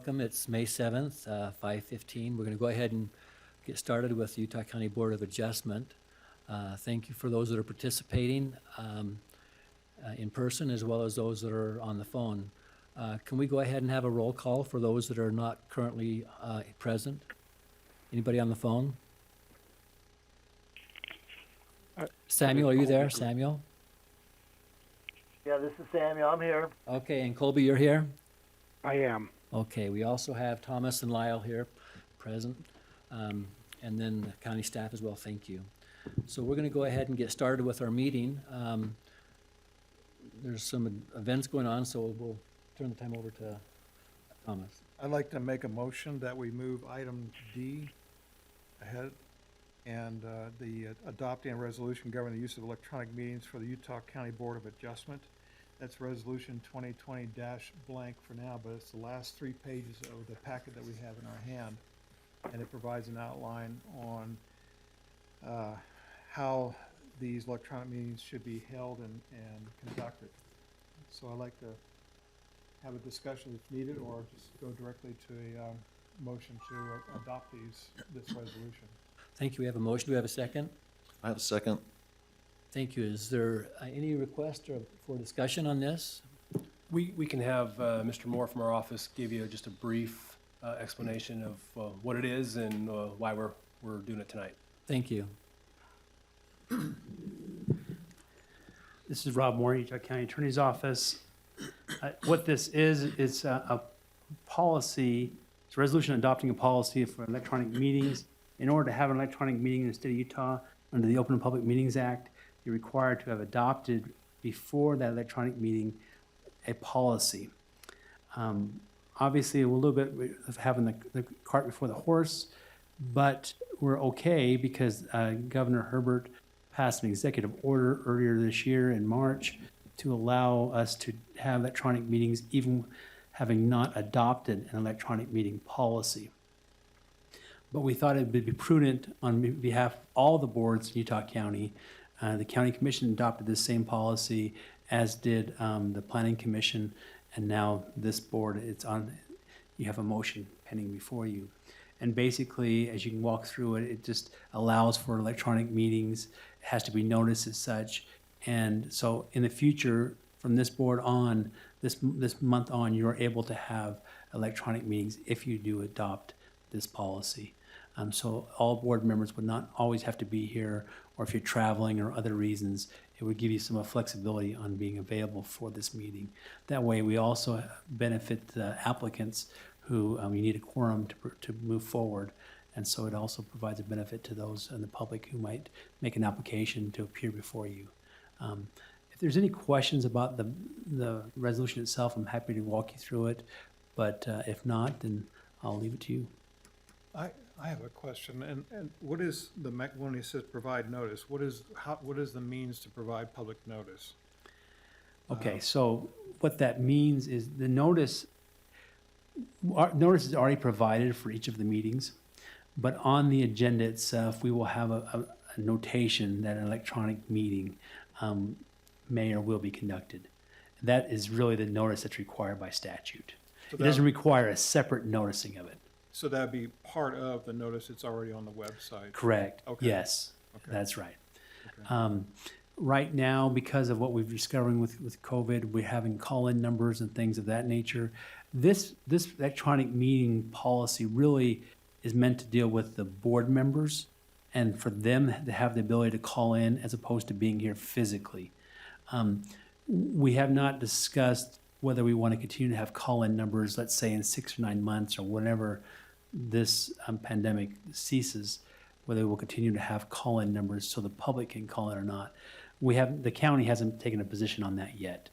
welcome. It's May 7th, 5:15. We're going to go ahead and get started with the Utah County Board of Adjustment. Thank you for those that are participating in person as well as those that are on the phone. Can we go ahead and have a roll call for those that are not currently present? Anybody on the phone? Samuel, are you there, Samuel? Yeah, this is Samuel. I'm here. Okay, and Colby, you're here? I am. Okay, we also have Thomas and Lyle here present, and then the county staff as well, thank you. So we're gonna go ahead and get started with our meeting. There's some events going on, so we'll turn the time over to Thomas. I'd like to make a motion that we move item D ahead and the adopting a resolution governing the use of electronic meetings for the Utah County Board of Adjustment. That's resolution 2020-blank for now, but it's the last 3 pages of the packet that we have in our hand. And it provides an outline on how these electronic meetings should be held and conducted. So I'd like to have a discussion if needed, or just go directly to a motion to adopt this resolution. Thank you, we have a motion, do we have a second? I have a second. Thank you, is there any request for discussion on this? We can have Mr. Moore from our office give you just a brief explanation of what it is and why we're doing it tonight. Thank you. This is Rob Moore, Utah County Attorney's Office. What this is, it's a policy, it's a resolution adopting a policy for electronic meetings. In order to have an electronic meeting in the state of Utah, under the Open and Public Meetings Act, you're required to have adopted before that electronic meeting a policy. Obviously, a little bit of having the cart before the horse, but we're okay because Governor Herbert passed an executive order earlier this year in March to allow us to have electronic meetings even having not adopted an electronic meeting policy. But we thought it would be prudent on behalf of all the boards in Utah County. The County Commission adopted this same policy, as did the Planning Commission, and now this board, you have a motion pending before you. And basically, as you can walk through it, it just allows for electronic meetings. It has to be noticed as such. And so in the future, from this board on, this month on, you're able to have electronic meetings if you do adopt this policy. So all board members would not always have to be here, or if you're traveling or other reasons, it would give you some flexibility on being available for this meeting. That way, we also benefit the applicants who you need a quorum to move forward. And so it also provides a benefit to those in the public who might make an application to appear before you. If there's any questions about the resolution itself, I'm happy to walk you through it. But if not, then I'll leave it to you. I have a question, and what is when it says provide notice, what is the means to provide public notice? Okay, so what that means is the notice is already provided for each of the meetings, but on the agenda itself, we will have a notation that an electronic meeting may or will be conducted. That is really the notice that's required by statute. It doesn't require a separate noticing of it. So that'd be part of the notice that's already on the website? Correct. Okay. Yes, Okay. that's right. Okay. Right now, because of what we've discovering with COVID, we're having call-in numbers and things of that nature. This electronic meeting policy really is meant to deal with the board members and for them to have the ability to call in as opposed to being here physically. We have not discussed whether we want to continue to have call-in numbers, let's say in 6 or 9 months or whenever this pandemic ceases, whether we'll continue to have call-in numbers so the public can call in or not. The county hasn't taken a position on that yet.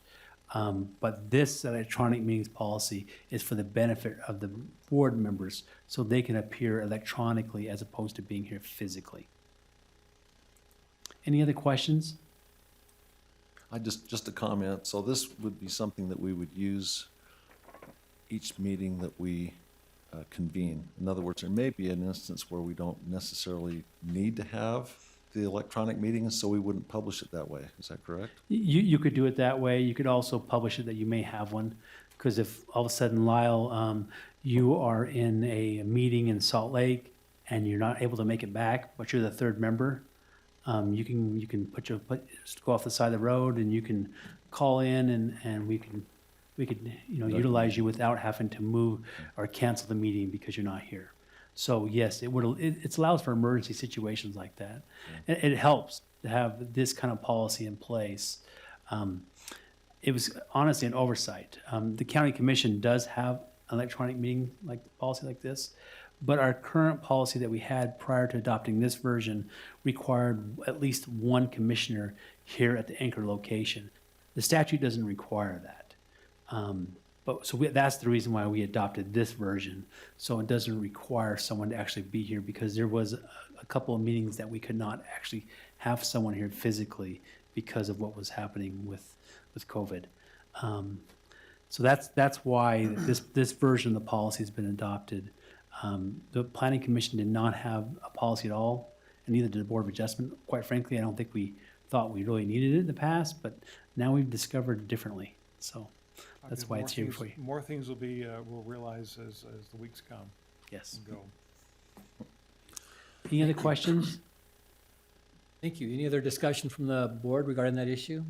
But this electronic meetings policy is for the benefit of the board members so they can appear electronically as opposed to being here physically. Any other questions? Just a comment. So this would be something that we would use each meeting that we convene. In other words, there may be an instance where we don't necessarily need to have the electronic meetings, so we wouldn't publish it that way. Is that correct? You could do it that way. You could also publish it that you may have one, because if all of a sudden, Lyle, you are in a meeting in Salt Lake and you're not able to make it back, but you're the third member, you can just go off the side of the road and you can call in and we could, utilize you without having to move or cancel the meeting because you're not here. So yes, it allows for emergency situations like that. It helps to have this kind of policy in place. It was honestly an oversight. The county commission does have electronic meeting policy like this, but our current policy that we had prior to adopting this version required at least one commissioner here at the anchor location. The statute doesn't require that. That's the reason why we adopted this version. So it doesn't require someone to actually be here, because there was a couple of meetings that we could not actually have someone here physically because of what was happening with COVID. So that's why this version of the policy has been adopted. The Planning Commission did not have a policy at all, and neither did the Board of Adjustment. Quite frankly, I don't think we thought we really needed it in the past, but now we've discovered differently. So that's why it's here for you. More things we'll realize as the weeks come Yes. and go. Any other questions? Thank you. Any other discussion from the board regarding that issue?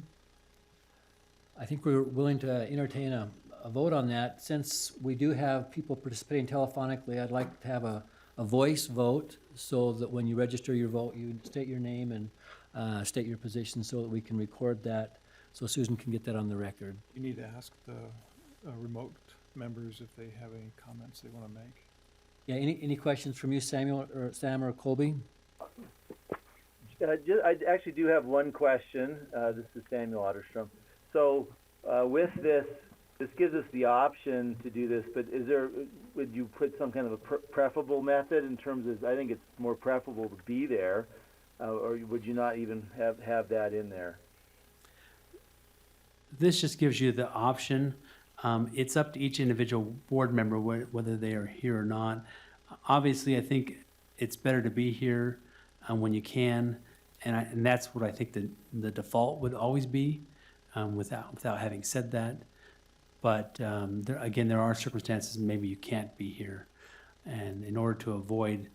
I think we're willing to entertain a vote on that. Since we do have people participating telephonically, I'd like to have a voice vote so that when you register your vote, you state your name and state your position so that we can record that, so Susan can get that on the record. You need to ask the remote members if they have any comments they want to make. Yeah, any questions from you, Samuel, or Sam, or Colby? I actually do have one question. This is Samuel Otterstrom. So with this gives us the option to do this, but would you put some kind of a preferable method in terms of, I think it's more preferable to be there, or would you not even have that in there? This just gives you the option. It's up to each individual board member whether they are here or not. Obviously, I think it's better to be here when you can, and that's what I think the default would always be, without having said that. But there are circumstances maybe you can't be here, and in order to avoid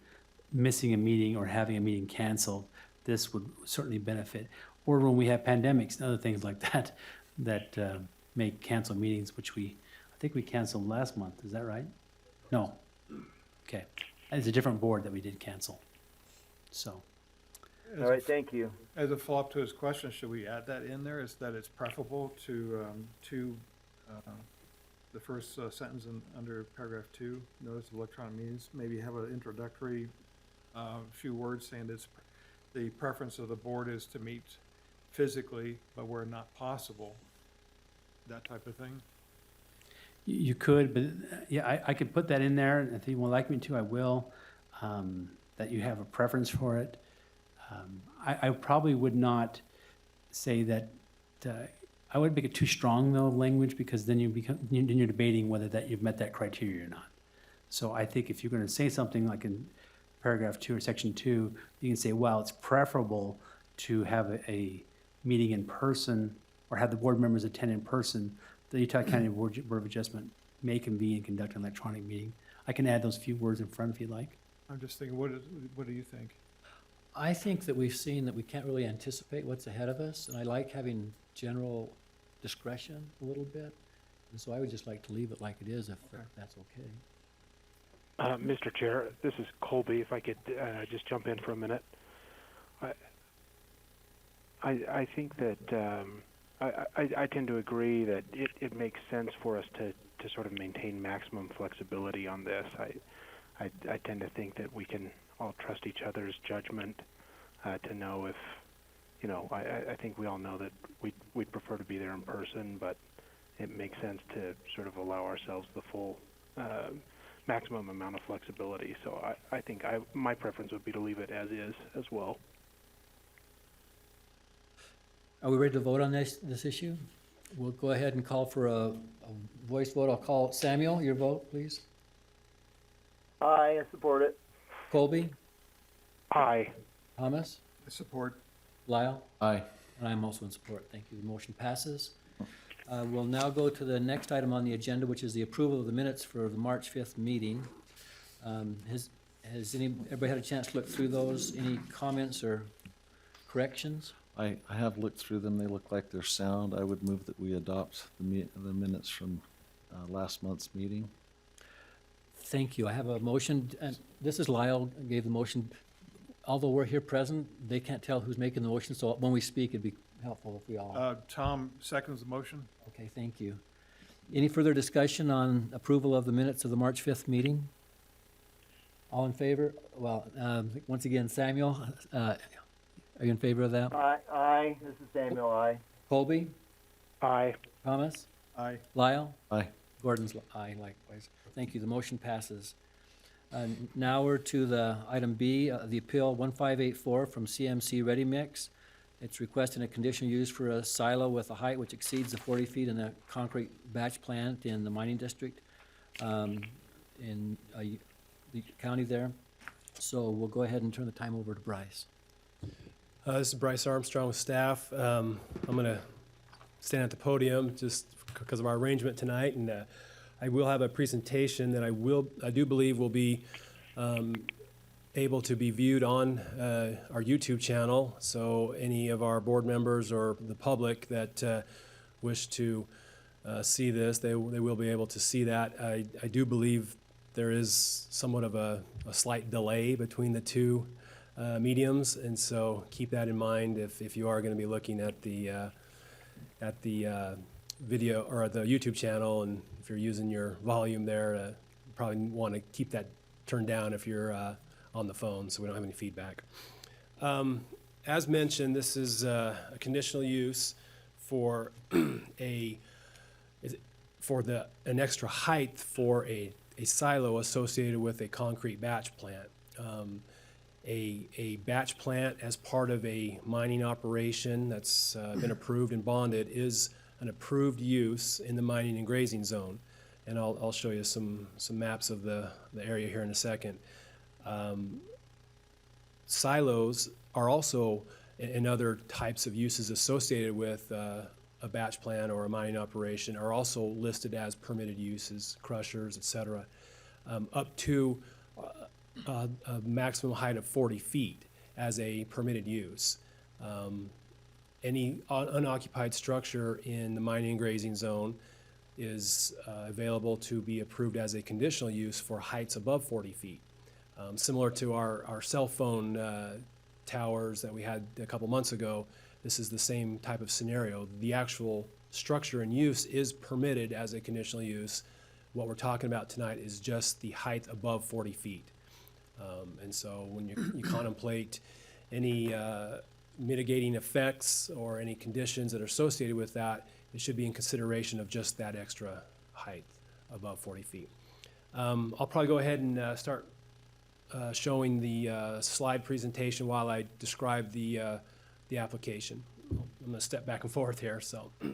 missing a meeting or having a meeting canceled, this would certainly benefit. Or when we have pandemics and other things like that may cancel meetings, which I think we canceled last month. Is that right? No. Okay. It's a different board that we did cancel. So. All right, thank you. As a follow-up to his question, should we add that in there, is that it's preferable to the first sentence under paragraph 2, notice of electronic meetings, maybe have an introductory few words saying that the preference of the board is to meet physically, but where not possible, that type of thing? You could, but yeah, I could put that in there, and if you would like me to, I will, that you have a preference for it. I probably would not say that, I would make it too strong though, language, because then you're debating whether that you've met that criteria or not. So I think if you're gonna say something like in paragraph 2 or section 2, you can say, well, it's preferable to have a meeting in person or have the board members attend in person. The Utah County Board of Adjustment may convene and conduct an electronic meeting. I can add those few words in front if you'd like. I'm just thinking, what do you think? I think that we've seen that we can't really anticipate what's ahead of us, and I like having general discretion a little bit. And so I would just like to leave it like it is, if that's okay. Mr. Chair, this is Colby. If I could just jump in for a minute. I think that I tend to agree that it makes sense for us to sort of maintain maximum flexibility on this. I tend to think that we can all trust each other's judgment to know if, I think we all know that we'd prefer to be there in person, but it makes sense to sort of allow ourselves the full maximum amount of flexibility. So I think my preference would be to leave it as is as well. Are we ready to vote on this issue? We'll go ahead and call for a voice vote. I'll call Samuel, your vote, please. I support it. Colby? Aye. Thomas? I support. Lyle? Aye. And I'm also in support. Thank you. The motion passes. We'll now go to the next item on the agenda, which is the approval of the minutes for the March 5th meeting. Has everybody had a chance to look through those? Any comments or corrections? I have looked through them. They look like they're sound. I would move that we adopt the minutes from last month's meeting. Thank you. I have a motion, and this is Lyle gave the motion. Although we're here present, they can't tell who's making the motion, so when we speak, it'd be helpful if we all. Tom seconds the motion. Okay, thank you. Any further discussion on approval of the minutes of the March 5th meeting? All in favor? Well, once again, Samuel, are you in favor of that? Aye, this is Samuel, aye. Colby? Aye. Thomas? Aye. Lyle? Aye. Gordon's aye likewise. Thank you. The motion passes. Now we're to the item B, the appeal 1584 from CMC Ready Mix. It's requesting a conditional use for a silo with a height which exceeds the 40 feet in a concrete batch plant in the mining district in the county there. So we'll go ahead and turn the time over to Bryce. This is Bryce Armstrong with staff. I'm going to stand at the podium just because of our arrangement tonight, and I will have a presentation that I do believe will be able to be viewed on our YouTube channel. So any of our board members or the public that wish to see this, they will be able to see that. I do believe there is somewhat of a slight delay between the two mediums, and so keep that in mind if you are going to be looking at the video or the YouTube channel, and if you're using your volume there, you probably want to keep that turned down if you're on the phone, so we don't have any feedback. As mentioned, this is a conditional use for an extra height for a silo associated with a concrete batch plant. A batch plant as part of a mining operation that's been approved and bonded is an approved use in the mining and grazing zone. And I'll show you some maps of the area here in a second. Silos are also, and other types of uses associated with a batch plant or a mining operation, are also listed as permitted uses, crushers, et cetera, up to a maximum height of 40 feet as a permitted use. Any unoccupied structure in the mining and grazing zone is available to be approved as a conditional use for heights above 40 feet. Similar to our cell phone towers that we had a couple months ago, this is the same type of scenario. The actual structure and use is permitted as a conditional use. What we're talking about tonight is just the height above 40 feet. And so when you contemplate any mitigating effects or any conditions that are associated with that, it should be in consideration of just that extra height above 40 feet. I'll probably go ahead and start showing the slide presentation while I describe the application. I'm going to step back and forth here. So, are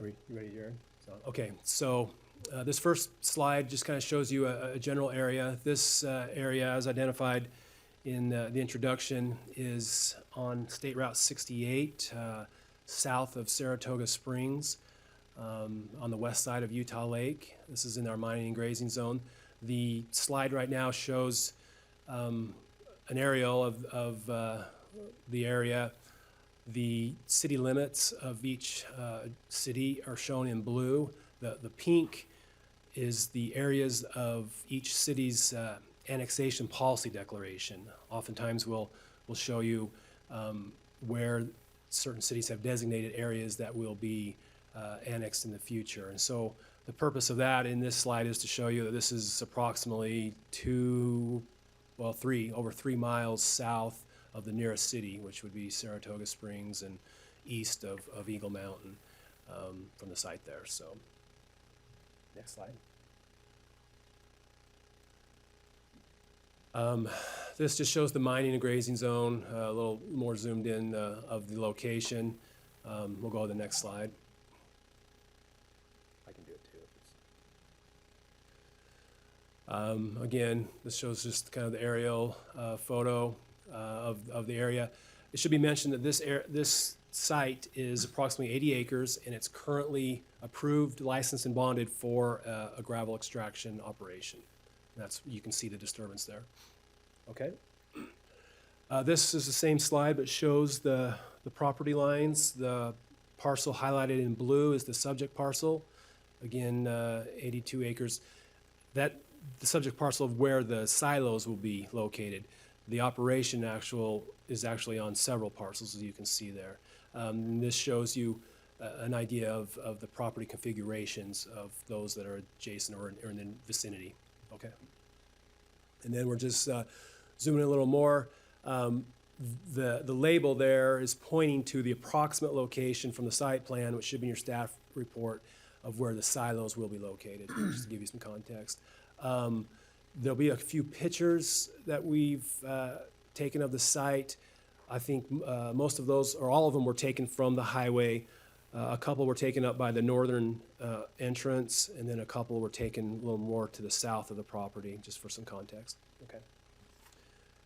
you ready, Jared? Okay, so this first slide just kind of shows you a general area. This area, as identified in the introduction, is on State Route 68, south of Saratoga Springs, on the west side of Utah Lake. This is in our mining and grazing zone. The slide right now shows an aerial of the area. The city limits of each city are shown in blue. The pink is the areas of each city's annexation policy declaration. Oftentimes we'll show you where certain cities have designated areas that will be annexed in the future. And so the purpose of that in this slide is to show you that this is approximately over 3 miles south of the nearest city, which would be Saratoga Springs, and east of Eagle Mountain from the site there. So, next slide. This just shows the mining and grazing zone, a little more zoomed in of the location. We'll go to the next slide. I can do it too. Again, this shows just kind of the aerial photo of the area. It should be mentioned that this site is approximately 80 acres, and it's currently approved, licensed, and bonded for a gravel extraction operation. That's, you can see the disturbance there. Okay. This is the same slide, but shows the property lines. The parcel highlighted in blue is the subject parcel. Again, 82 acres. The subject parcel of where the silos will be located. The operation is actually on several parcels, as you can see there. This shows you an idea of the property configurations of those that are adjacent or in the vicinity. Okay. And then we're just zooming in a little more. The label there is pointing to the approximate location from the site plan, which should be in your staff report, of where the silos will be located, just to give you some context. There'll be a few pictures that we've taken of the site. I think most of those, or all of them, were taken from the highway. A couple were taken up by the northern entrance, and then a couple were taken a little more to the south of the property, just for some context. Okay.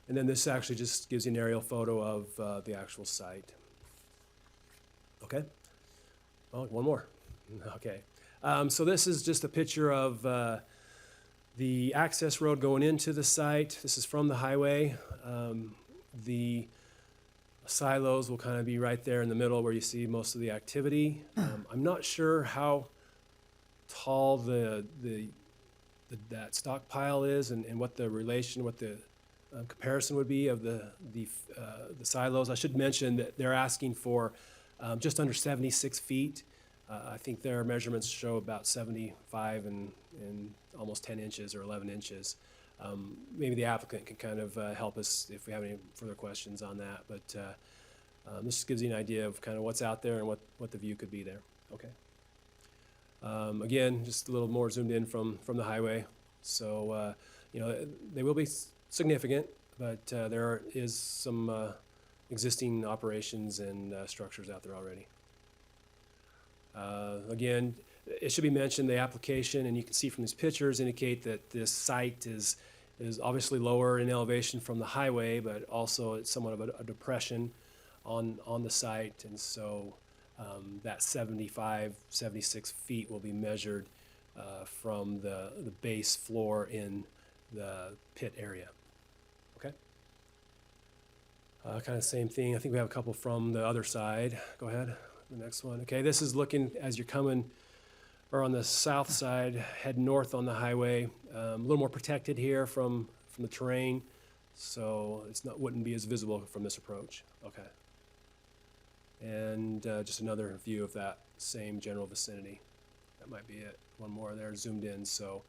And then this actually just gives you an aerial photo of the actual site. Okay. Oh, one more. Okay. So this is just a picture of the access road going into the site. This is from the highway. The silos will kind of be right there in the middle where you see most of the activity. I'm not sure how tall that stockpile is and what the relation, what the comparison would be of the silos. I should mention that they're asking for just under 76 feet. I think their measurements show about 75 and almost 10 inches or 11 inches. Maybe the applicant can kind of help us if we have any further questions on that. But this just gives you an idea of kind of what's out there and what the view could be there. Okay. Again, just a little more zoomed in from the highway. So, they will be significant, but there is some existing operations and structures out there already. Again, it should be mentioned, the application, and you can see from these pictures, indicate that this site is obviously lower in elevation from the highway, but also it's somewhat of a depression on the site. And so that 75, 76 feet will be measured from the base floor in the pit area. Okay. Kind of same thing. I think we have a couple from the other side. Go ahead. The next one. Okay, this is looking as you're coming, or on the south side, head north on the highway. A little more protected here from the terrain, so wouldn't be as visible from this approach. Okay. And just another view of that same general vicinity. That might be it. One more there zoomed in. So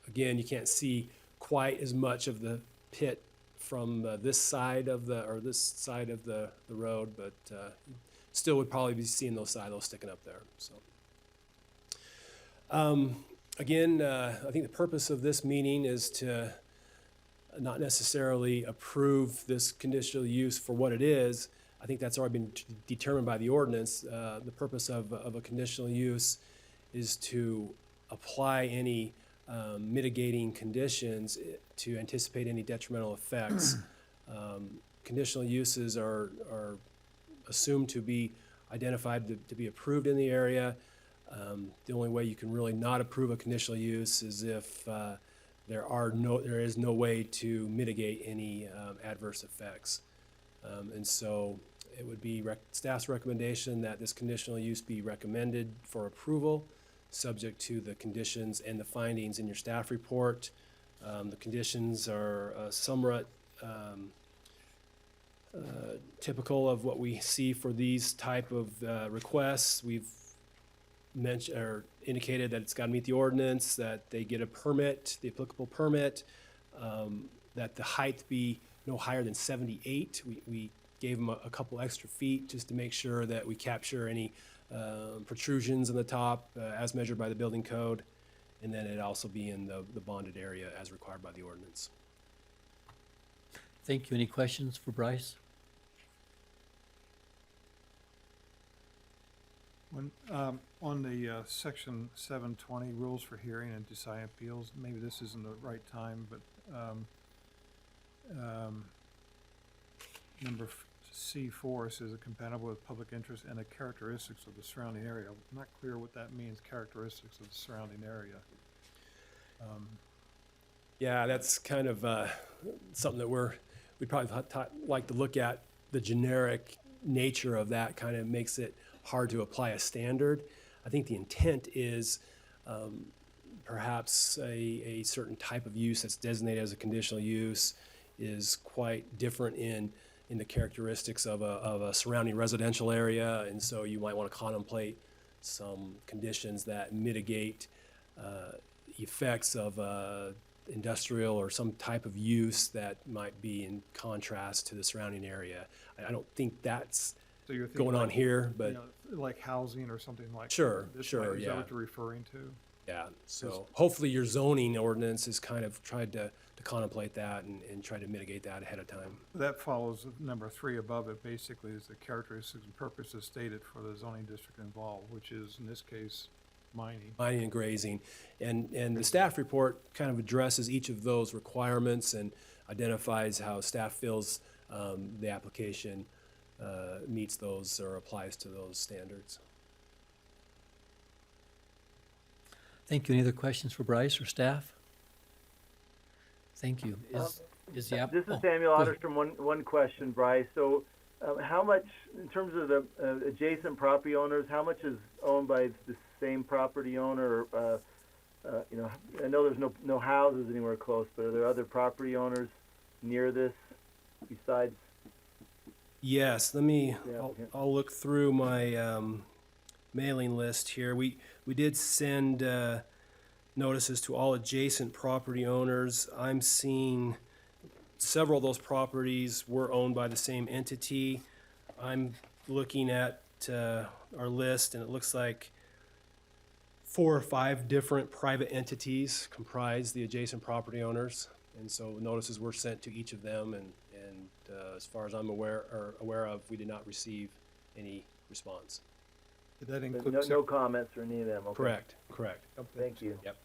again, you can't see quite as much of the pit from this side of the road, but still would probably be seeing those silos sticking up there. So, again, I think the purpose of this meeting is to not necessarily approve this conditional use for what it is. I think that's already been determined by the ordinance. The purpose of a conditional use is to apply any mitigating conditions to anticipate any detrimental effects. Conditional uses are assumed to be identified to be approved in the area. The only way you can really not approve a conditional use is if there is no way to mitigate any adverse effects. And so it would be staff's recommendation that this conditional use be recommended for approval, subject to the conditions and the findings in your staff report. The conditions are somewhat typical of what we see for these type of requests. We've mentioned or indicated that it's got to meet the ordinance, that they get a permit, the applicable permit, that the height be no higher than 78. We gave them a couple extra feet just to make sure that we capture any protrusions on the top as measured by the building code, and then it also be in the bonded area as required by the ordinance. Thank you. Any questions for Bryce? When, on the section 720, rules for hearing and deciding appeals, maybe this isn't the right time, but number C4 says it compatible with public interest and the characteristics of the surrounding area. I'm not clear what that means, characteristics of the surrounding area. Yeah, that's kind of something that we'd probably like to look at. The generic nature of that kind of makes it hard to apply a standard. I think the intent is perhaps a certain type of use that's designated as a conditional use is quite different in the characteristics of a surrounding residential area, and so you might want to contemplate some conditions that mitigate effects of industrial or some type of use that might be in contrast to the surrounding area. I don't think that's So you're thinking going on like, here, but you know, like housing or something like. Sure, this sure, way. Is yeah. that what you're referring to? yeah. So hopefully your zoning ordinance has kind of tried to contemplate that and try to mitigate that ahead of time. That follows number 3 above it, basically, is the characteristics and purposes stated for the zoning district involved, which is, in this case, mining. Mining and grazing. And the staff report kind of addresses each of those requirements and identifies how staff feels the application meets those or applies to those standards. Thank you. Any other questions for Bryce or staff? Thank you. Is the app? This is oh, Samuel go ahead. Otterstrom. One question, Bryce. So, how much, in terms of the adjacent property owners, how much is owned by the same property owner? You know, I know there's no houses anywhere close, but are there other property owners near this besides? Yes, Yeah, I'll look through my mailing list here. We did send notices to all adjacent property owners. I'm seeing several of those properties were owned by the same entity. I'm looking at our list, and it looks like 4 or 5 different private entities comprise the adjacent property owners. And so notices were sent to each of them, and as far as I'm aware of, we did not receive any response. Did that But include? no comments or any of them? Okay. Correct. Thank you. Yep.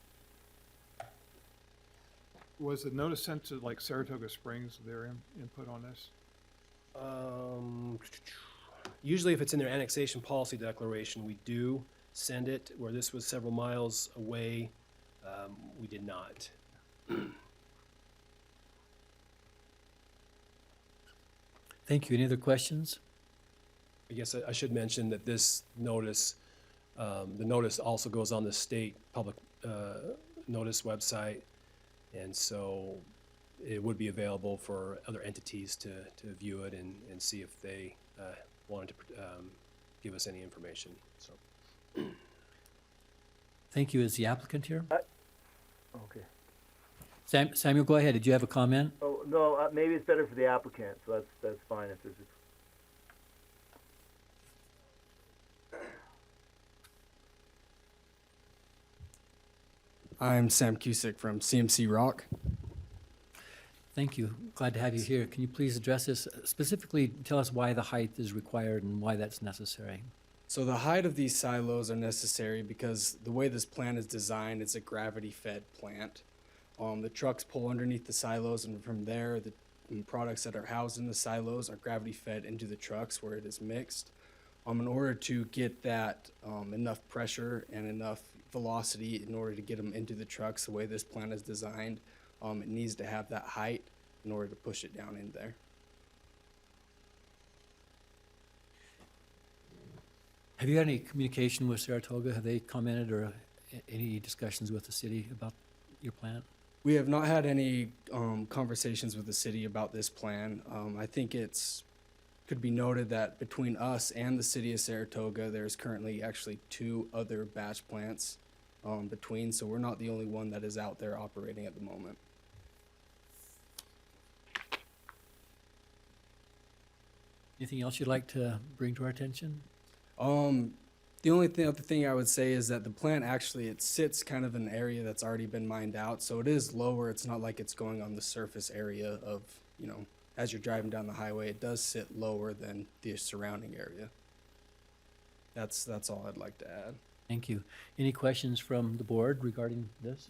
Was the notice sent to like Saratoga Springs, their input on this? Usually if it's in their annexation policy declaration, we do send it. Where this was several miles away, we did not. Thank you. Any other questions? I guess I should mention that this notice, the notice also goes on the state public notice website, and so it would be available for other entities to view it and see if they wanted to give us any information. So Thank you. Is the applicant here? Okay. Samuel, go ahead. Did you have a comment? Oh, no, maybe it's better for the applicant, so that's fine if there's I'm Sam Cusick from CMC Rock. Thank you. Glad to have you here. Can you please address this? Specifically, tell us why the height is required and why that's necessary. So the height of these silos are necessary because the way this plant is designed, it's a gravity-fed plant. The trucks pull underneath the silos, and from there, the products that are housed in the silos are gravity-fed into the trucks where it is mixed. In order to get that enough pressure and enough velocity in order to get them into the trucks the way this plant is designed, it needs to have that height in order to push it down in there. Have you had any communication with Saratoga? Have they commented or any discussions with the city about your plant? We have not had any conversations with the city about this plan. I think could be noted that between us and the city of Saratoga, there's currently actually 2 other batch plants between, so we're not the only one that is out there operating at the moment. Anything else you'd like to bring to our attention? The only other thing I would say is that the plant actually, it sits kind of in an area that's already been mined out, so it is lower. It's not like it's going on the surface area of, as you're driving down the highway, it does sit lower than the surrounding area. That's all I'd like to add. Thank you. Any questions from the board regarding this?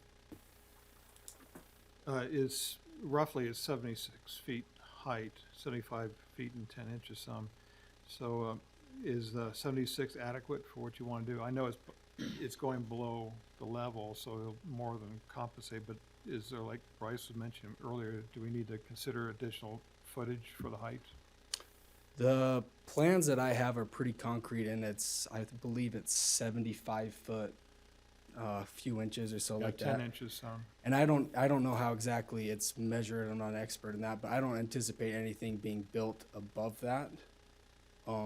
Is roughly 76 feet height, 75 feet and 10 inches some. So is 76 adequate for what you want to do? I know it's going below the level, so it'll more than compensate, but is there, like Bryce was mentioning earlier, do we need to consider additional footage for the height? The plans that I have are pretty concrete, and I believe it's 75 foot, few inches or so Yeah, like 10 that. inches some. And I don't know how exactly it's measured. I'm not an expert in that, but I don't anticipate anything being built above that.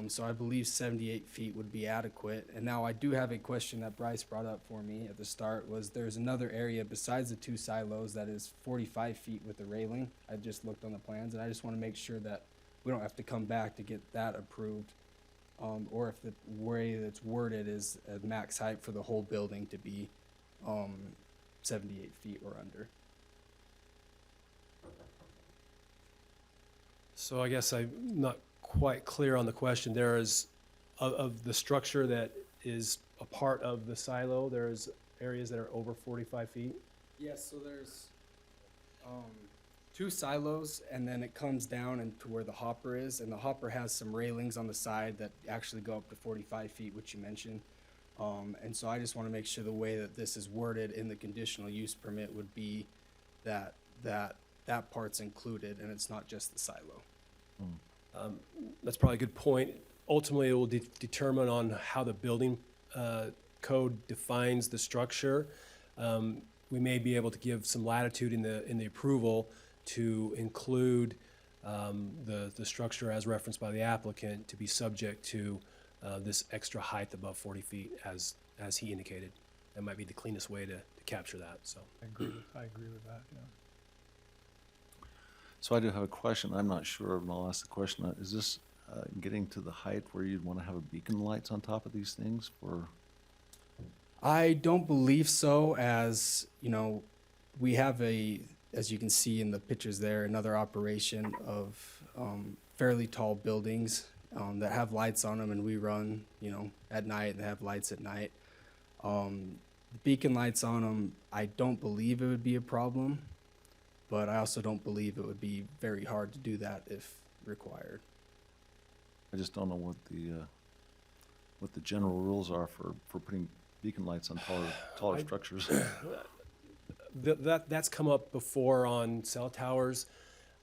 So I believe 78 feet would be adequate. And now I do have a question that Bryce brought up for me at the start. Was there's another area besides the 2 silos that is 45 feet with the railing. I just looked on the plans, and I just want to make sure that we don't have to come back to get that approved. Or if the way that's worded is a max height for the whole building to be 78 feet or under. So I guess I'm not quite clear on the question. There is, of the structure that is a part of the silo, there's areas that are over 45 feet? Yes, so there's 2 silos, and then it comes down into where the hopper is, and the hopper has some railings on the side that actually go up to 45 feet, which you mentioned. And so I just want to make sure the way that this is worded in the conditional use permit would be that part's included, and it's not just the silo. That's probably a good point. Ultimately, it will determine on how the building code defines the structure. We may be able to give some latitude in the approval to include the structure as referenced by the applicant to be subject to this extra height above 40 feet as he indicated. That might be the cleanest way to capture that, so. I agree with that, yeah. So I do have a question. I'm not sure, and I'll ask the question. Is this getting to the height where you'd want to have a beacon lights on top of these things for? I don't believe so, as, you know, we have as you can see in the pictures there, another operation of fairly tall buildings that have lights on them, and we run, you know, at night, and they have lights at night. The beacon lights on them, I don't believe it would be a problem, but I also don't believe it would be very hard to do that if required. I just don't know what the general rules are for putting beacon lights on taller structures. That's come up before on cell towers,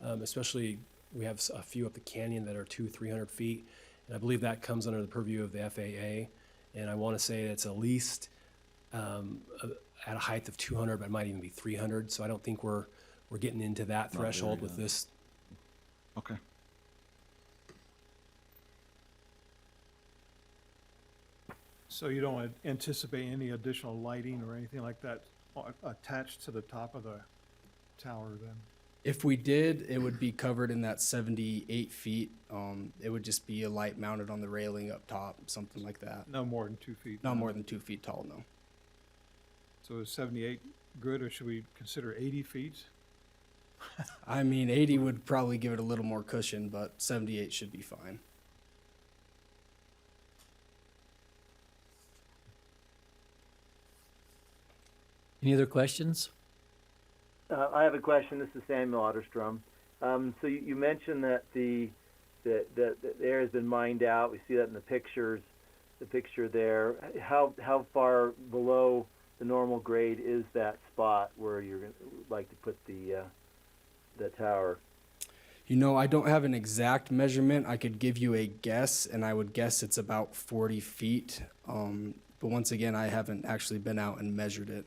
especially we have a few up the canyon that are 200-300 feet, and I believe that comes under the purview of the FAA. And I want to say it's at least at a height of 200, but it might even be 300. So I don't think we're getting into that Not threshold very, with this. Okay. So you don't anticipate any additional lighting or anything like that attached to the top of the tower then? If we did, it would be covered in that 78 feet. It would just be a light mounted on the railing up top, something like that. No more than 2 feet? Not more than 2 feet tall, no. So is 78 good, or should we consider 80 feet? I mean, 80 would probably give it a little more cushion, but 78 should be fine. Any other questions? I have a question. This is Samuel Otterstrom. So you mentioned that the air has been mined out. We see that in the picture there. How far below the normal grade is that spot where you're like to put the tower? You know, I don't have an exact measurement. I could give you a guess, and I would guess it's about 40 feet. But once again, I haven't actually been out and measured it.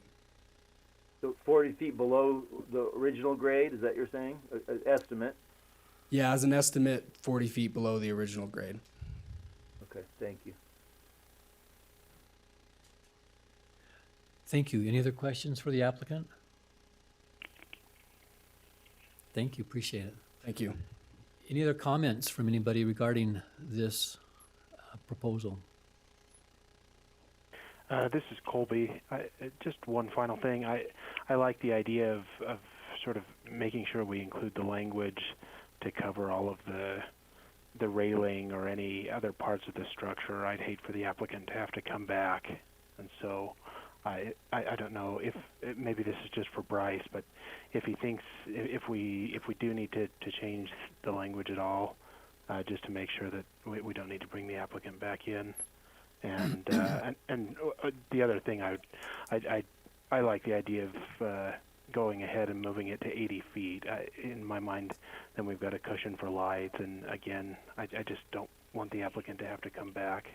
So 40 feet below the original grade, is that you're saying? An estimate? Yeah, as an estimate, 40 feet below the original grade. Okay, thank you. Thank you. Any other questions for the applicant? Thank you, appreciate it. Thank you. Any other comments from anybody regarding this proposal? This is Colby. Just one final thing. I like the idea of sort of making sure we include the language to cover all of the railing or any other parts of the structure. I'd hate for the applicant to have to come back, and so I don't know if maybe this is just for Bryce, but if he thinks if we do need to change the language at all, just to make sure that we don't need to bring the applicant back in. And the other thing, I like the idea of going ahead and moving it to 80 feet. In my mind, then we've got a cushion for lights, and again, I just don't want the applicant to have to come back.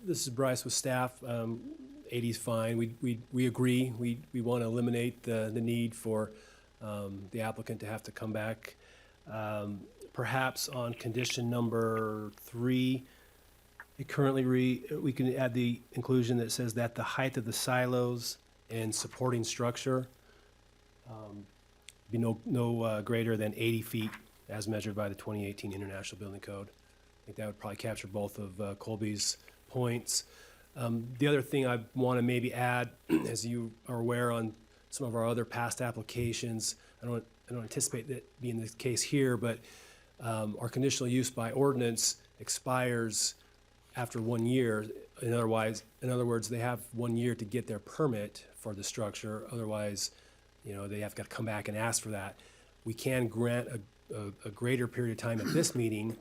This is Bryce with staff. 80 is fine. We agree. We want to eliminate the need for the applicant to have to come back. Perhaps on condition number 3, it currently we can add the inclusion that says that the height of the silos and supporting structure be no greater than 80 feet as measured by the 2018 International Building Code. I think that would probably capture both of Colby's points. The other thing I want to maybe add, as you are aware on some of our other past applications, I don't anticipate that being the case here, but our conditional use by ordinance expires after 1 year. In other words, they have 1 year to get their permit for the structure. Otherwise, they have got to come back and ask for that. We can grant a greater period of time at this meeting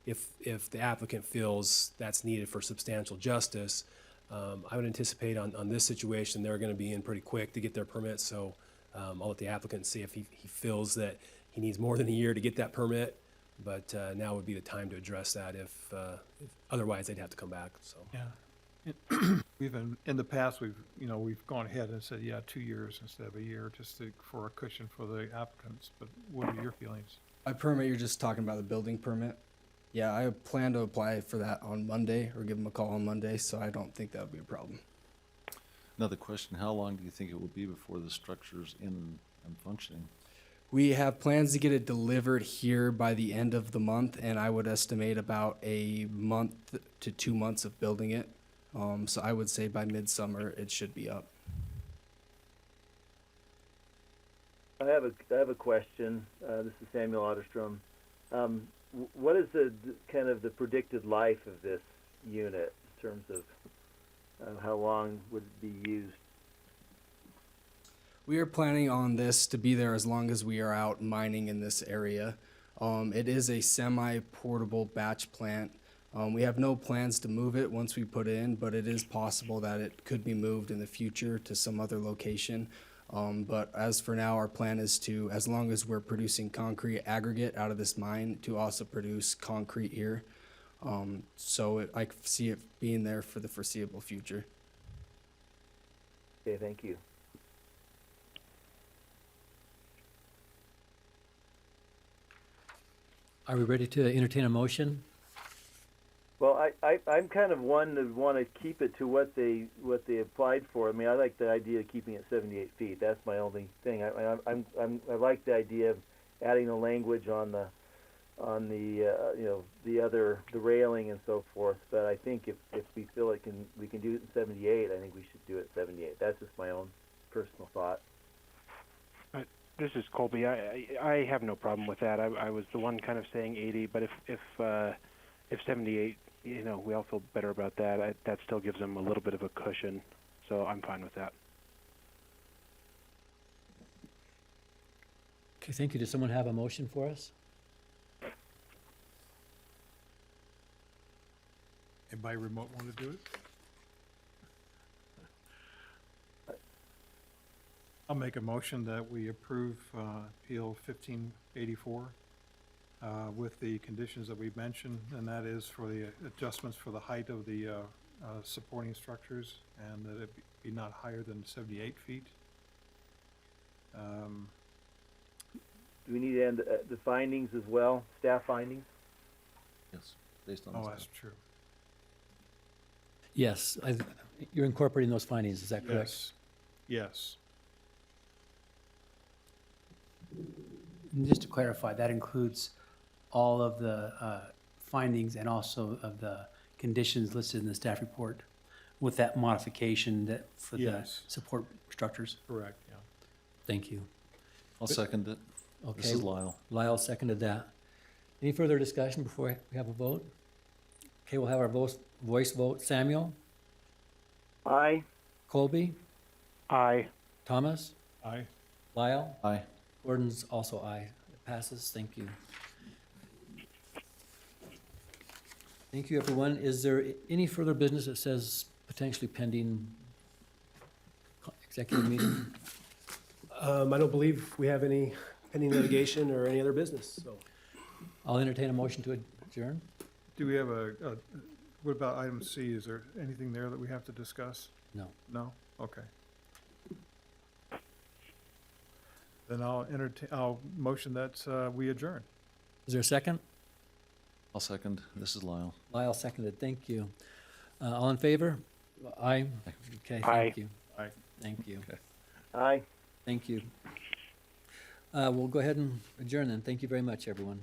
if the applicant feels that's needed for substantial justice. I would anticipate on this situation, they're going to be in pretty quick to get their permit. So I'll let the applicant see if he feels that he needs more than a year to get that permit. But now would be the time to address that if otherwise they'd have to come back. So. Yeah. In the past, we've gone ahead and said, 2 years instead of a year, just for a cushion for the applicants. But what are your feelings? By permit, you're just talking about the building permit? Yeah, I plan to apply for that on Monday or give them a call on Monday, so I don't think that would be a problem. Another question, how long do you think it will be before the structure's in and functioning? We have plans to get it delivered here by the end of the month, and I would estimate about a month to 2 months of building it. So I would say by midsummer, it should be up. I have a question. This is Samuel Otterstrom. What is the kind of the predicted life of this unit in terms of how long would it be used? We are planning on this to be there as long as we are out mining in this area. It is a semi-portable batch plant. We have no plans to move it once we put it in, but it is possible that it could be moved in the future to some other location. But as for now, our plan is to, as long as we're producing concrete aggregate out of this mine, to also produce concrete here. I see it being there for the foreseeable future. Okay, thank you. Are we ready to entertain a motion? Well, I'm kind of one to want to keep it to what they applied for. I mean, I like the idea of keeping it 78 feet. That's my only thing. I like the idea of adding the language on the the railing and so forth. But I think if we feel we can do it in 78, I think we should do it 78. That's just my own personal thought. This is Colby. I have no problem with that. I was the one kind of saying 80, but if 78, we all feel better about that. That still gives them a little bit of a cushion, so I'm fine with that. Okay, thank you. Does someone have a motion for us? Anybody remote want to do it? I'll make a motion that we approve Appeal 1584 with the conditions that we've mentioned, and that is for the adjustments for the height of the supporting structures, and that it be not higher than 78 feet. Do we need to end the findings as well, staff findings? Yes, based on Oh, this. that's true. Yes, you're incorporating those findings, is that correct? Yes. Yes. And just to clarify, that includes all of the findings and also of the conditions listed in the staff report with that modification that for the Yes. support structures. Correct, yeah. Thank you. I'll second it. This Okay, is Lyle. Lyle seconded that. Any further discussion before we have a vote? Okay, we'll have our voice vote. Samuel? Aye. Colby? Aye. Thomas? Aye. Lyle? Aye. Gordon's also aye. It Passes, thank you. Thank you, everyone. Is there any further business that says potentially pending executive meeting? I don't believe we have any pending litigation or any other business, so. I'll entertain a motion to adjourn. Do we have what about item C? Is there anything there that we have to discuss? No. No? Okay. Then I'll motion that we adjourn. Is there a second? I'll second. This is Lyle. Lyle seconded, thank you. All in favor? Aye. Okay, Aye. thank you. Aye. Thank you. Aye. Thank you. We'll go ahead and adjourn then. Thank you very much, everyone.